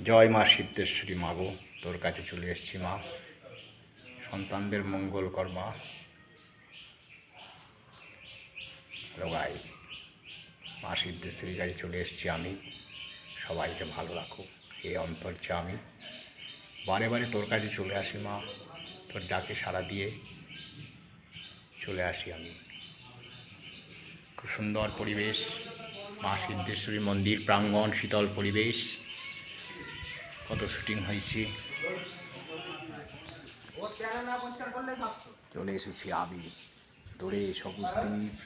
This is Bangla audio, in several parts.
জয় মা সিদ্ধেশ্বরী মা গো, তোর কাছে চলে এসেছি মা, সন্তানদের মঙ্গল কর মা। হ্যালো গাইস, মা সিদ্ধেশ্বরীর কাছে চলে এসেছি আমি। সবাইকে ভালো রাখো এই অন্তর্যামী। বারে বারে তোর কাছে চলে আসি মা, তোর ডাকে সাড়া দিয়ে চলে আসি আমি। খুব সুন্দর পরিবেশ, মা সিদ্ধেশ্বরী মন্দির প্রাঙ্গণ, শীতল পরিবেশ, কত শুটিং হয়েছে। চলে এসেছি আমি, দূরে সবুজ দ্বীপ,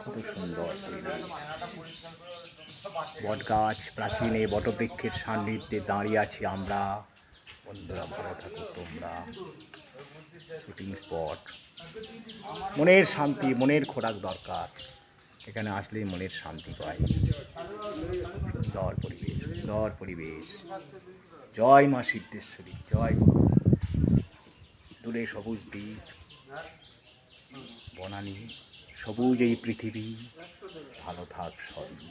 কত সুন্দর পরিবেশ। বট গাছ, প্রাচীনে বটবৃক্ষের সান্নিধ্যে দাঁড়িয়ে আছি আমরা। বন্ধুরা ভালো থাকো তোমরা। শুটিং স্পট, মনের শান্তি, মনের খোরাক দরকার, এখানে আসলেই মনের শান্তি পাই। সুন্দর পরিবেশ, সুন্দর পরিবেশ। জয় মা সিদ্ধেশ্বরী, জয় মা। দূরে সবুজ দ্বীপ, বনানী, সবুজ এই পৃথিবী, ভালো থাক সবই।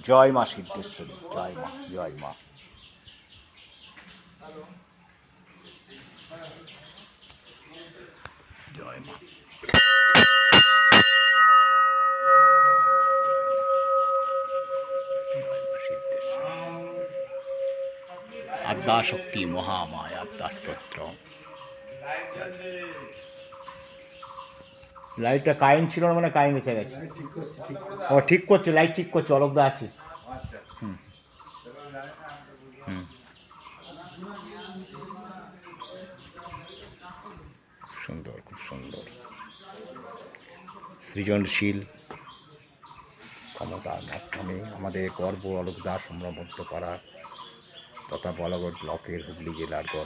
জয় মা সিদ্ধেশ্বরী, জয় মা, জয় মা। জয় মা। আদ্যাশক্তি মহামায়া আদ্যাস্তোত্র। লাইটটা কারেন্ট ছিল না, মানে কারেন্ট এসে গেছে। ও ঠিক করছে, লাইট ঠিক করছে, অলকদা আছে। হুম হুম, সুন্দর, খুব সুন্দর, সৃজনশীল ক্ষমতার মাধ্যমে আমাদের গর্ব অলকদা সম্ভ্রমত্ব পাড়া তথা বলাগড় ব্লকের হুগলি জেলার গর্ব।